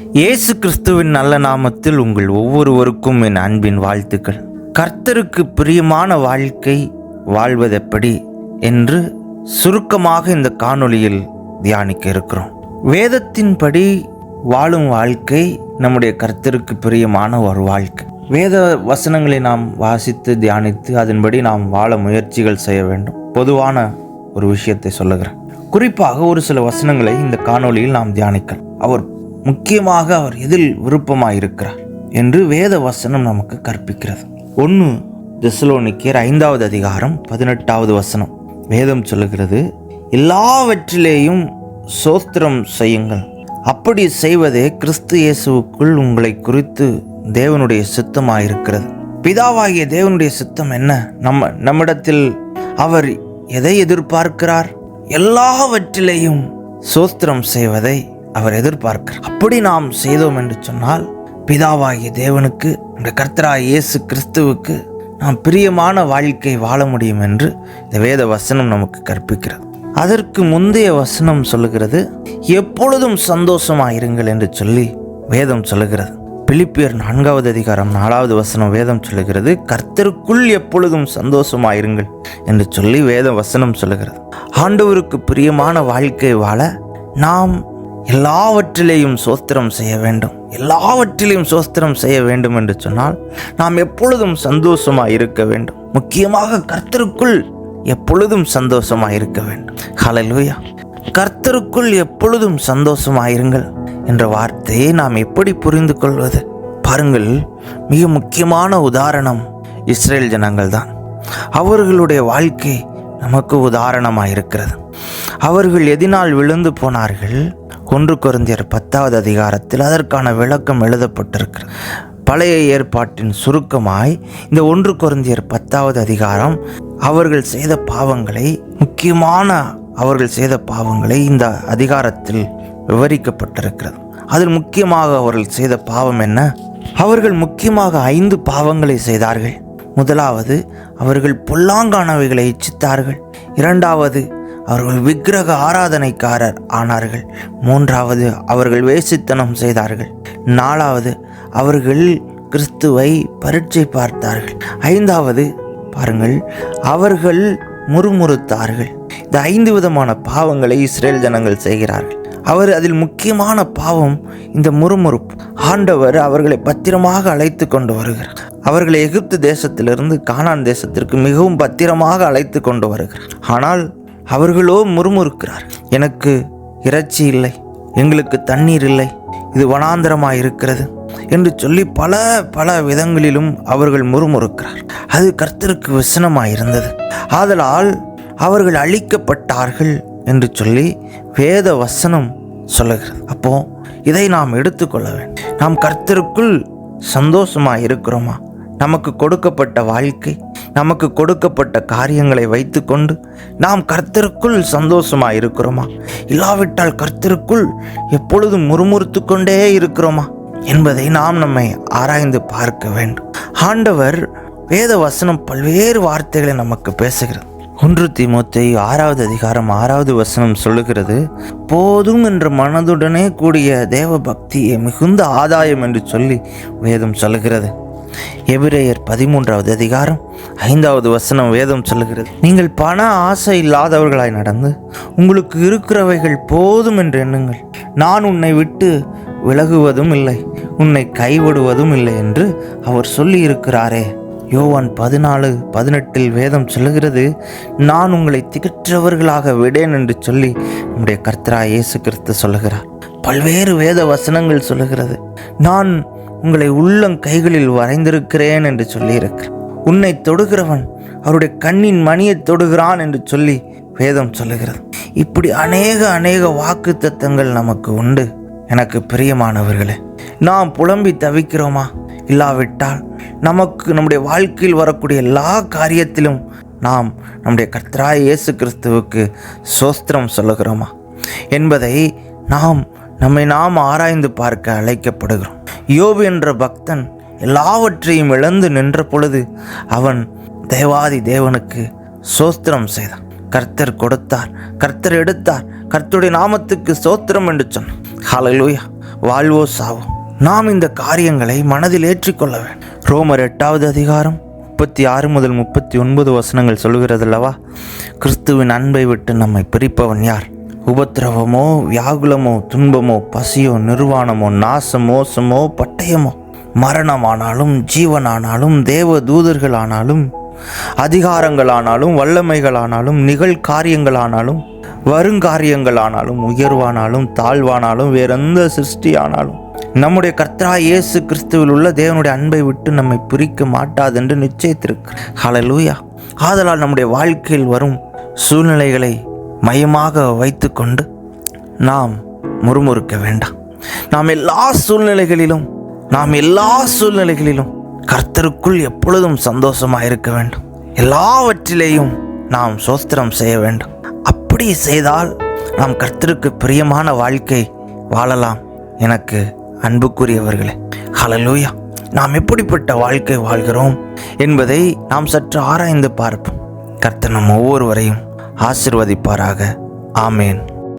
இயேசு கிறிஸ்துவின் நல்ல நாமத்தில் உங்கள் ஒவ்வொருவருக்கும் என் அன்பின் வாழ்த்துக்கள். கர்த்தருக்கு பிரியமான வாழ்க்கை வாழ்வதெப்படி என்று சுருக்கமாக இந்த காணொளியில் தியானிக்க இருக்கிறோம். வேதத்தின்படி வாழும் வாழ்க்கை நம்முடைய கர்த்தருக்கு பிரியமான ஒரு வாழ்க்கை. வேத வசனங்களை நாம் வாசித்து தியானித்து அதன்படி நாம் வாழ முயற்சிகள் செய்ய வேண்டும். பொதுவான ஒரு விஷயத்தை சொல்லுகிறேன். குறிப்பாக ஒரு சில வசனங்களை இந்த காணொளியில் நாம் தியானிக்கலாம். அவர் எதில் விருப்பமாயிருக்கிறார் என்று வேத வசனம் நமக்கு கற்பிக்கிறது. 1 தெசலோனிக்கேயர் 5வது அதிகாரம் 18வது வசனம் வேதம் சொல்லுகிறது, எல்லாவற்றிலேயும் ஸ்தோத்திரம் செய்யுங்கள், அப்படி செய்வதே கிறிஸ்து இயேசுவுக்குள் உங்களை குறித்து தேவனுடைய சித்தமாயிருக்கிறது. பிதாவாகிய தேவனுடைய சித்தம் என்ன? நம்மிடத்தில் அவர் எதை எதிர்பார்க்கிறார்? எல்லாவற்றிலேயும் ஸ்தோத்திரம் செய்வதை அவர் எதிர்பார்க்கிறார். அப்படி நாம் செய்தோம் என்று சொன்னால் பிதாவாகிய தேவனுக்கு, நம்முடைய கர்த்தராகிய இயேசு கிறிஸ்துவுக்கு நாம் பிரியமான வாழ்க்கை வாழ முடியும் என்று இந்த வேத வசனம் நமக்கு கற்பிக்கிறது. அதற்கு முந்தைய வசனம் சொல்லுகிறது, எப்பொழுதும் சந்தோஷமாயிருங்கள் என்று சொல்லி வேதம் சொல்லுகிறது. பிலிப்பியர் 4வது அதிகாரம் 4வது வசனம் வேதம் சொல்லுகிறது, கர்த்தருக்குள் எப்பொழுதும் சந்தோஷமாயிருங்கள் என்று சொல்லி வேத வசனம் சொல்லுகிறது. ஆண்டவருக்கு பிரியமான வாழ்க்கை வாழ நாம் எல்லாவற்றிலேயும் ஸ்தோத்திரம் செய்ய வேண்டும். எல்லாவற்றிலையும் ஸ்தோத்திரம் செய்ய வேண்டும் என்று சொன்னால் நாம் எப்பொழுதும் சந்தோஷமாக இருக்க வேண்டும். முக்கியமாக கர்த்தருக்குள் எப்பொழுதும் சந்தோஷமாக இருக்க வேண்டும். ஹல்லேலூயா. கர்த்தருக்குள் எப்பொழுதும் சந்தோஷமாயிருங்கள் என்ற வார்த்தையை நாம் எப்படி புரிந்து கொள்வது? பாருங்கள், மிக முக்கியமான உதாரணம் இஸ்ரேல் ஜனங்கள் தான். அவர்களுடைய வாழ்க்கை நமக்கு உதாரணமாக இருக்கிறது. அவர்கள் எதினால் விழுந்து போனார்கள்? 1 கொரிந்தியர் 10வது அதிகாரத்தில் அதற்கான விளக்கம் எழுதப்பட்டிருக்கிறது. பழைய ஏற்பாட்டின் சுருக்கமாய் இந்த 1 கொரிந்தியர் 10வது அதிகாரம் அவர்கள் செய்த பாவங்களை, முக்கியமான அவர்கள் செய்த பாவங்களை இந்த அதிகாரத்தில் விவரிக்கப்பட்டிருக்கிறது. அதில் முக்கியமாக அவர்கள் செய்த பாவம் என்ன? அவர்கள் முக்கியமாக 5 பாவங்களை செய்தார்கள். முதலாவது, அவர்கள் பொல்லாங்கானவைகளை இச்சித்தார்கள். 2வது, அவர்கள் விக்கிரக ஆராதனைக்காரர் ஆனார்கள். 3வது, அவர்கள் வேசித்தனம் செய்தார்கள். 4வது, அவர்கள் கிறிஸ்துவை பரீட்சை பார்த்தார்கள். 5வது, பாருங்கள், அவர்கள் முறுமுறுத்தார்கள். இந்த 5 விதமான பாவங்களை இஸ்ரேல் ஜனங்கள் செய்கிறார்கள். அதில் முக்கியமான பாவம் இந்த முறுமுறுப்பு. ஆண்டவர் அவர்களை பத்திரமாக அழைத்து கொண்டு வருகிறார். அவர்களை எகிப்து தேசத்திலிருந்து கானான் தேசத்திற்கு மிகவும் பத்திரமாக அழைத்து கொண்டு வருகிறார். ஆனால் அவர்களோ முறுமுறுக்கிறார். எனக்கு இறைச்சி இல்லை, எங்களுக்கு தண்ணீர் இல்லை, இது வனாந்தரமாக இருக்கிறது என்று சொல்லி பல விதங்களிலும் அவர்கள் முறுமுறுக்கிறார். அது கர்த்தருக்கு விசனமாக இருந்தது. ஆதலால் அவர்கள் அழிக்கப்பட்டார்கள் என்று சொல்லி வேத வசனம் சொல்லுகிறது. அப்போ இதை நாம் எடுத்துக்கொள்ள வேண்டும். நாம் கர்த்தருக்குள் சந்தோஷமாக இருக்கிறோமா? நமக்கு கொடுக்கப்பட்ட வாழ்க்கை, நமக்கு கொடுக்கப்பட்ட காரியங்களை வைத்துக்கொண்டு நாம் கர்த்தருக்குள் சந்தோஷமாக இருக்கிறோமா? இல்லாவிட்டால் கர்த்தருக்குள் எப்பொழுதும் முறுமுறுத்து கொண்டே இருக்கிறோமா என்பதை நாம் நம்மை ஆராய்ந்து பார்க்க வேண்டும். ஆண்டவர் வேத வசனம் பல்வேறு வார்த்தைகளை நமக்கு பேசுகிறது. 1 தீமோத்தேயு 6வது அதிகாரம் 6வது வசனம் சொல்லுகிறது, போதும் என்ற மனதுடனே கூடிய தேவ பக்தியே மிகுந்த ஆதாயம் என்று சொல்லி வேதம் சொல்லுகிறது. எபிரேயர் 13வது அதிகாரம் 5வது வசனம் வேதம் சொல்லுகிறது, நீங்கள் பண ஆசை இல்லாதவர்களாய் நடந்து உங்களுக்கு இருக்கிறவைகள் போதும் என்று எண்ணுங்கள், நான் உன்னை விட்டு விலகுவதும் இல்லை, உன்னை கைவிடுவதும் இல்லை என்று அவர் சொல்லி இருக்கிறாரே. யோவான் 14:18 வேதம் சொல்லுகிறது, நான் உங்களை திகற்றவர்களாக விடேன் என்று சொல்லி நம்முடைய கர்த்தராகிய இயேசு கிறிஸ்து சொல்லுகிறார். பல்வேறு வேத வசனங்கள் சொல்லுகிறது, நான் உங்களை உள்ளங்கைகளில் வரைந்திருக்கிறேன் என்று சொல்லி இருக்கிறார். உன்னை தொடுகிறவன் அவருடைய கண்ணின் மணியை தொடுகிறான் என்று சொல்லி வேதம் சொல்லுகிறது. இப்படி அநேக வாக்கு தத்தங்கள் நமக்கு உண்டு. எனக்கு பிரியமானவர்களே, நாம் புலம்பி தவிக்கிறோமா? இல்லாவிட்டால் நம்முடைய வாழ்க்கையில் வரக்கூடிய எல்லா காரியத்திலும் நாம் நம்முடைய கர்த்தராகிய இயேசு கிறிஸ்துவுக்கு ஸ்தோத்திரம் சொல்லுகிறோமா என்பதை நம்மை ஆராய்ந்து பார்க்க அழைக்கப்படுகிறோம். யோபு என்ற பக்தன் எல்லாவற்றையும் இழந்து நின்ற பொழுது அவன் தேவாதி தேவனுக்கு ஸ்தோத்திரம் செய்தான். கர்த்தர் கொடுத்தார், கர்த்தர் எடுத்தார், கர்த்தருடைய நாமத்துக்கு ஸ்தோத்திரம் என்று சொன்னான். ஹல்லேலூயா. வாழ்வோ சாவோ நாம் இந்த காரியங்களை மனதில் ஏற்றிக்கொள்ள வேண்டும். ரோமர் 8வது அதிகாரம் 36 முதல் 39 வசனங்கள் சொல்கிறதல்லவா, கிறிஸ்துவின் அன்பை விட்டு நம்மை பிரிப்பவன் யார்? உபத்திரவமோ, வியாகுலமோ, துன்பமோ, பசியோ, நிர்வாணமோ, நாசமோ, மோசமோ, பட்டயமோ, மரணமானாலும் ஜீவனானாலும் தேவ தூதர்களானாலும் அதிகாரங்களானாலும் வல்லமைகளானாலும் நிகழ்காரியங்களானாலும் வருங்காரியங்களானாலும் உயர்வானாலும் தாழ்வானாலும் வேறெந்த சிருஷ்டியானாலும் நம்முடைய கர்த்தராகிய இயேசு கிறிஸ்துவில் உள்ள தேவனுடைய அன்பை விட்டு நம்மை பிரிக்க மாட்டாது என்று நிச்சயித்திருக்கு. ஹல்லேலூயா. ஆதலால் நம்முடைய வாழ்க்கையில் வரும் சூழ்நிலைகளை மையமாக வைத்துக்கொண்டு நாம் முறுமுறுக்க வேண்டாம். நாம் எல்லா சூழ்நிலைகளிலும் கர்த்தருக்குள் எப்பொழுதும் சந்தோஷமாக இருக்க வேண்டும். எல்லாவற்றிலேயும் நாம் ஸ்தோத்திரம் செய்ய வேண்டும். அப்படி செய்தால் நாம் கர்த்தருக்கு பிரியமான வாழ்க்கை வாழலாம். எனக்கு அன்புக்குரியவர்களே, ஹல்லேலூயா. நாம் எப்படிப்பட்ட வாழ்க்கை வாழ்கிறோம் என்பதை நாம் சற்று ஆராய்ந்து பார்ப்போம். கர்த்தர் நம் ஒவ்வொருவரையும் ஆசீர்வதிப்பாராக. ஆமேன்.